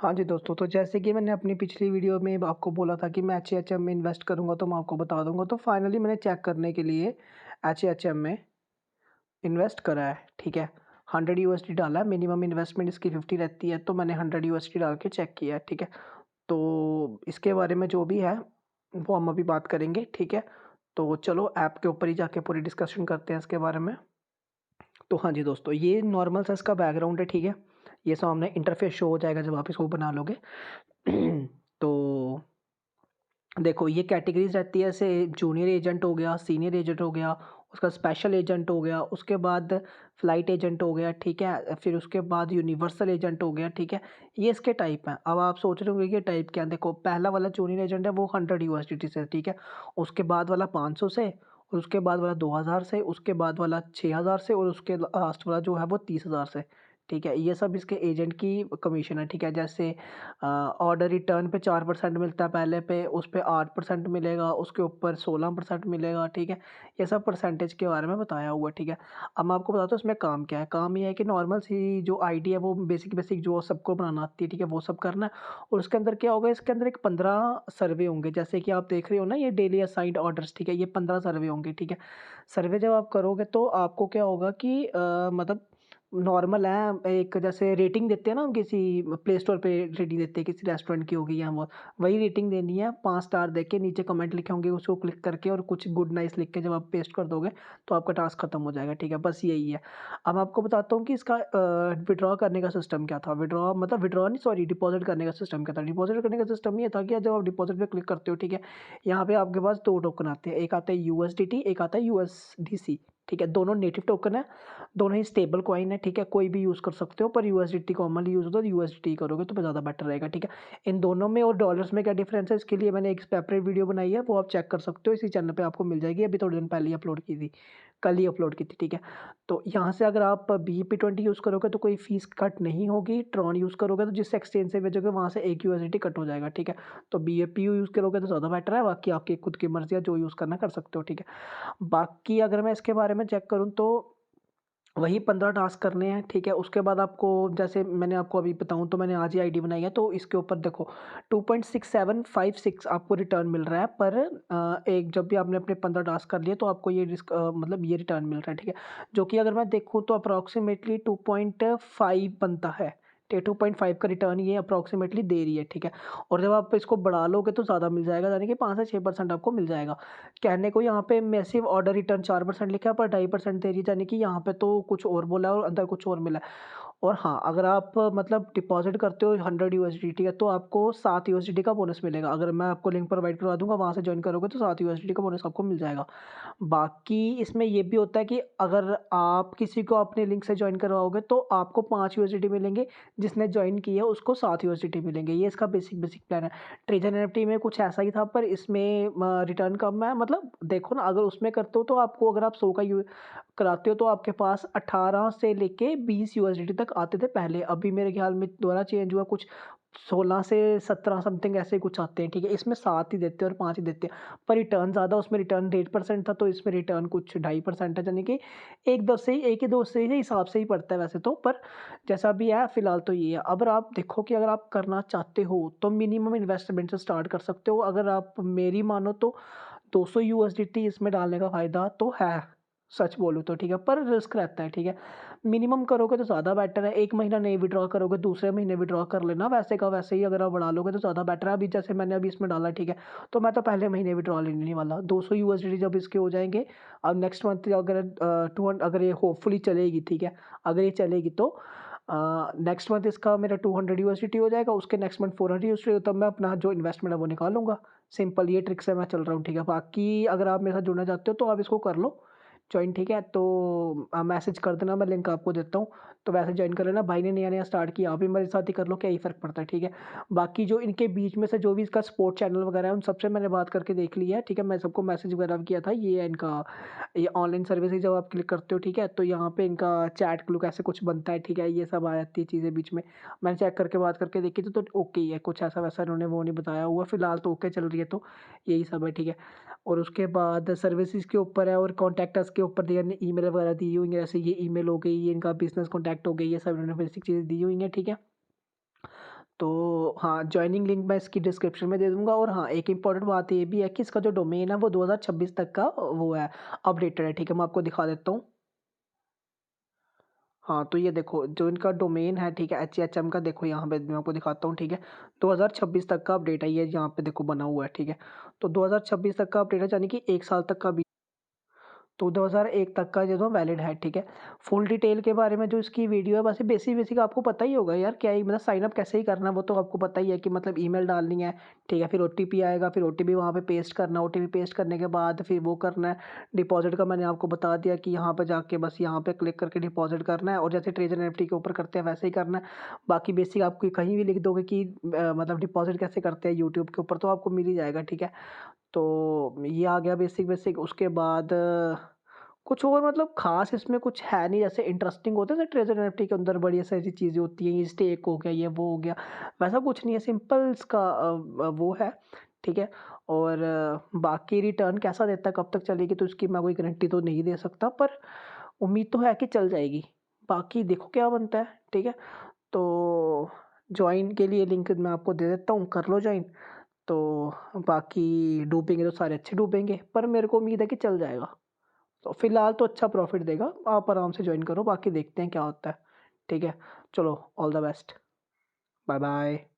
हाँ जी दोस्तों, तो जैसे कि मैंने अपनी पिछली वीडियो में आपको बोला था कि मैं एचएएचएम में इन्वेस्ट करूँगा तो मैं आपको बता दूँगा। तो फाइनली मैंने चेक करने के लिए एचएएचएम में इन्वेस्ट करा है, ठीक है। 100 यूएसडी डाला है, मिनिमम इन्वेस्टमेंट इसकी 50 रहती है, तो मैंने 100 यूएसडी डाल के चेक किया है, ठीक है। तो इसके बारे में जो भी है, वो हम अभी बात करेंगे, ठीक है। तो चलो ऐप के ऊपर ही जाके पूरी डिस्कशन करते हैं इसके बारे में। तो हाँ जी दोस्तों, ये नॉर्मल सा इसका बैकग्राउंड है, ठीक है। ये सामने इंटरफ़ेस शो हो जाएगा जब आप इसको बना लोगे। तो देखो ये कैटेगरीज़ रहती है, ऐसे जूनियर एजेंट हो गया, सीनियर एजेंट हो गया, उसका स्पेशल एजेंट हो गया, उसके बाद फ्लाइट एजेंट हो गया, ठीक है? फिर उसके बाद यूनिवर्सल एजेंट हो गया, ठीक है? ये इसके टाइप हैं। अब आप सोच रहे होंगे कि ये टाइप क्या है? देखो पहला वाला जूनियर एजेंट है वो 100 यूएसडीटी से, ठीक है? उसके बाद वाला 500 से और उसके बाद वाला 2000 से, उसके बाद वाला 6000 से और उसके लास्ट वाला जो है वो 30,000 से, ठीक है? ये सब इसके एजेंट की कमीशन है, ठीक है? जैसे ऑर्डर रिटर्न पे 4% मिलता है पहले पे, उस पे 8% मिलेगा, उसके ऊपर 16% मिलेगा, ठीक है? ये सब परसेंटेज के बारे में बताया हुआ है, ठीक है? अब मैं आपको बताता हूँ इसमें काम क्या है। काम ये है कि नॉर्मल सी जो आईडी है वो बेसिक जो सबको बनाना आती है, ठीक है? वो सब करना है और उसके अंदर क्या होगा, इसके अंदर एक 15 सर्वे होंगे। जैसे कि आप देख रहे हो ना ये डेली असाइन्ड ऑर्डर्स, ठीक है? ये 15 सर्वे होंगे, ठीक है? सर्वे जब आप करोगे तो आपको क्या होगा कि मतलब नॉर्मल है, एक जैसे रेटिंग देते हैं ना हम किसी प्ले स्टोर पे रेटिंग देते हैं किसी रेस्टोरेंट की होगी या वो वही रेटिंग देनी है। 5 स्टार देके नीचे कमेंट लिखे होंगे, उसको क्लिक करके और कुछ गुड नाइस लिख के जब आप पेस्ट कर दोगे तो आपका टास्क खत्म हो जाएगा, ठीक है? बस यही है। अब मैं आपको बताता हूँ कि इसका विथड्रॉ करने का सिस्टम क्या था। विथड्रॉ नहीं, सॉरी, डिपॉजिट करने का सिस्टम क्या था। डिपॉजिट करने का सिस्टम ये था कि जब आप डिपॉजिट पे क्लिक करते हो, ठीक है, यहाँ पे आपके पास 2 टोकन आते हैं। एक आता है यूएसडीटी, एक आता है यूएसडीसी, ठीक है? दोनों नेटिव टोकन है, दोनों ही स्टेबल कॉइन है, ठीक है? कोई भी यूज़ कर सकते हो, पर यूएसडीटी कॉमनली यूज़ होता है, तो यूएसडीटी करोगे तो ज़्यादा बेटर रहेगा, ठीक है? इन दोनों में और डॉलर्स में क्या डिफरेंस है, इसके लिए मैंने एक सेपरेट वीडियो बनाई है, वो आप चेक कर सकते हो, इसी चैनल पे आपको मिल जाएगी। अभी थोड़े दिन पहले ही अपलोड की थी, कल ही अपलोड की थी, ठीक है? तो यहाँ से अगर आप BEP20 यूज़ करोगे तो कोई फ़ीस कट नहीं होगी। ट्रॉन यूज़ करोगे तो जिस एक्सचेंज से भेजोगे वहाँ से 1 यूएसडीटी कट हो जाएगा, ठीक है? तो BAPU यूज़ करोगे तो ज़्यादा बेटर है, बाकी आपकी खुद की मर्ज़ी है, जो यूज़ करना कर सकते हो, ठीक है? बाकी अगर मैं इसके बारे में चेक करूँ तो वही 15 टास्क करने हैं, ठीक है? उसके बाद आपको, जैसे मैंने आपको अभी बताऊँ तो मैंने आज ही आईडी बनाई है, तो इसके ऊपर देखो 2.6756 आपको रिटर्न मिल रहा है पर एक जब भी आपने अपने 15 टास्क कर लिए तो आपको ये मतलब ये रिटर्न मिल रहा है, ठीक है? जो कि अगर मैं देखूँ तो अप्रॉक्सिमेटली 2.5 बनता है। 2.5 का रिटर्न ये अप्रॉक्सिमेटली दे रही है, ठीक है? और जब आप इसको बढ़ा लोगे तो ज़्यादा मिल जाएगा, यानी कि 5 से 6% आपको मिल जाएगा। कहने को यहाँ पे मैसिव ऑर्डर रिटर्न 4% लिखा है पर 2.5% दे रही है, यानी कि यहाँ पे तो कुछ और बोला है और अंदर कुछ और मिला है। और हाँ, अगर आप मतलब डिपॉज़िट करते हो 100 यूएसडीटी का तो आपको 7 यूएसडीटी का बोनस मिलेगा। अगर मैं आपको लिंक प्रोवाइड करवा दूँगा, वहाँ से जॉइन करोगे तो 7 यूएसडीटी का बोनस आपको मिल जाएगा। बाकी इसमें ये भी होता है कि अगर आप किसी को अपने लिंक से जॉइन करवाओगे तो आपको 5 यूएसडीटी मिलेंगे, जिसने जॉइन किया है उसको 7 यूएसडीटी मिलेंगे। ये इसका बेसिक प्लान है। ट्रेजर एनएफटी में कुछ ऐसा ही था पर इसमें रिटर्न कम है। मतलब देखो ना, अगर उसमें करते हो तो आपको, अगर आप 100 का यू कराते हो तो आपके पास 18 से लेके 20 यूएसडीटी तक आते थे पहले। अभी मेरे ख़्याल में दोबारा चेंज हुआ, कुछ 16 से 17 समथिंग ऐसे कुछ आते हैं, ठीक है? इसमें 7 ही देते हैं और 5 ही देते हैं। पर रिटर्न ज़्यादा, उसमें रिटर्न 1.5% था तो इसमें रिटर्न कुछ 2.5% है, यानी कि 1-2 से ही 1 या 2 से ही हिसाब से ही पड़ता है वैसे तो, पर जैसा भी है फ़िलहाल तो ये है। अब आप देखो कि अगर आप करना चाहते हो तो मिनिमम इन्वेस्टमेंट से स्टार्ट कर सकते हो। अगर आप मेरी मानो तो 200 यूएसडीटी इसमें डालने का फ़ायदा तो है, सच बोलूँ तो, ठीक है? पर रिस्क रहता है, ठीक है? मिनिमम करोगे तो ज़्यादा बेटर है। 1 महीना नहीं विथड्रॉ करोगे, दूसरे महीने विथड्रॉ कर लेना। वैसे का वैसे ही अगर आप बढ़ा लोगे तो ज़्यादा बेटर है। अभी जैसे मैंने अभी इसमें डाला, ठीक है? तो मैं तो पहले महीने विथड्रॉ लेने नहीं वाला। 200 यूएसडीटी जब इसके हो जाएँगे, अब नेक्स्ट मंथ अगर 200, अगर ये होपफुली चलेगी, ठीक है? अगर ये चलेगी तो नेक्स्ट मंथ इसका मेरा 200 यूएसडीटी हो जाएगा, उसके नेक्स्ट मंथ 400 यूएसडीटी, तब मैं अपना जो इन्वेस्टमेंट है वो निकालूँगा। सिंपल ये ट्रिक से मैं चल रहा हूँ, ठीक है? बाकी अगर आप मेरे साथ जुड़ना चाहते हो तो आप इसको कर लो जॉइन, ठीक है? तो मैसेज कर देना, मैं लिंक आपको देता हूँ, तो वैसे जॉइन कर लेना। भाई ने नया-नया स्टार्ट किया, आप भी मेरे साथ ही कर लो, क्या ही फ़र्क पड़ता है, ठीक है? बाकी जो इनके बीच में से जो भी इसका सपोर्ट चैनल वगैरह है, उन सबसे मैंने बात करके देख लिया है, ठीक है? मैं सबको मैसेज वगैरह भी किया था। ये है इनका, ये ऑनलाइन सर्विसेज़ जब आप क्लिक करते हो, ठीक है? तो यहाँ पे इनका चैट क्लूक ऐसे कुछ बनता है, ठीक है? ये सब आ जाती है चीज़ें बीच में। मैंने चेक करके बात करके देखी थी तो ओके ही है, कुछ ऐसा-वैसा इन्होंने वो नहीं बताया हुआ। फ़िलहाल तो ओके चल रही है, तो यही सब है, ठीक है? और उसके बाद सर्विसेज़ के ऊपर है और कॉन्टैक्ट अस के ऊपर दिया ईमेल वगैरह दी हुई है, जैसे ये ईमेल हो गई, ये इनका बिज़नेस कॉन्टैक्ट हो गई, ये सब इन्होंने बेसिक चीज़ें दी हुई हैं, ठीक है? तो हाँ, जॉइनिंग लिंक मैं इसकी डिस्क्रिप्शन में दे दूँगा और हाँ, एक इम्पोर्टेंट बात ये भी है कि इसका जो डोमेन है वो 2026 तक का वो है, अपडेटेड है, ठीक है? मैं आपको दिखा देता हूँ। हाँ, तो ये देखो जो इनका डोमेन है, ठीक है? एचएचएम का देखो यहाँ पे मैं आपको दिखाता हूँ, ठीक है? 2026 तक का अपडेट है, ये यहाँ पे देखो बना हुआ है, ठीक है? तो 2026 तक का अपडेट है, यानी कि 1 साल तक का भी तो 2001 तक का जो वैलिड है, ठीक है? फुल डिटेल के बारे में जो इसकी वीडियो है वैसे बेसिक-बेसिक आपको पता ही होगा यार, क्या ही मतलब साइन अप कैसे ही करना है वो तो आपको पता ही है कि मतलब ईमेल डालनी है, ठीक है? फिर ओटीपी आएगा, फिर ओटीपी वहाँ पे पेस्ट करना है, ओटीपी पेस्ट करने के बाद फिर वो करना है, डिपॉज़िट का मैंने आपको बता दिया कि यहाँ पे जाके बस यहाँ पे क्लिक करके डिपॉज़िट करना है और जैसे ट्रेजर एनएफटी के ऊपर करते हैं वैसे ही करना है। बाकी बेसिक आपको कहीं भी लिख दोगे कि मतलब डिपॉज़िट कैसे करते हैं यूट्यूब के ऊपर तो आपको मिल ही जाएगा, ठीक है? तो ये आ गया बेसिक-बेसिक उसके बाद कुछ और मतलब ख़ास इसमें कुछ है नहीं जैसे इंटरेस्टिंग होता है ना ट्रेज़र एनएफटी के अंदर बड़ी सारी चीज़ें होती हैं, ये स्टेक हो गया, ये वो हो गया, वैसा कुछ नहीं है सिंपल इसका वो है, ठीक है? और बाकी रिटर्न कैसा देता है, कब तक चलेगी तो उसकी मैं कोई गारंटी तो नहीं दे सकता पर उम्मीद तो है कि चल जाएगी। बाकी देखो क्या बनता है, ठीक है? तो जॉइन के लिए लिंक मैं आपको दे देता हूँ, कर लो जॉइन। तो बाकी डूबेंगे तो सारे अच्छे डूबेंगे, पर मेरे को उम्मीद है कि चल जाएगा। तो फिलहाल तो अच्छा प्रॉफ़िट देगा, आप आराम से जॉइन करो, बाकी देखते हैं क्या होता है। ठीक है? चलो all the best. Bye bye.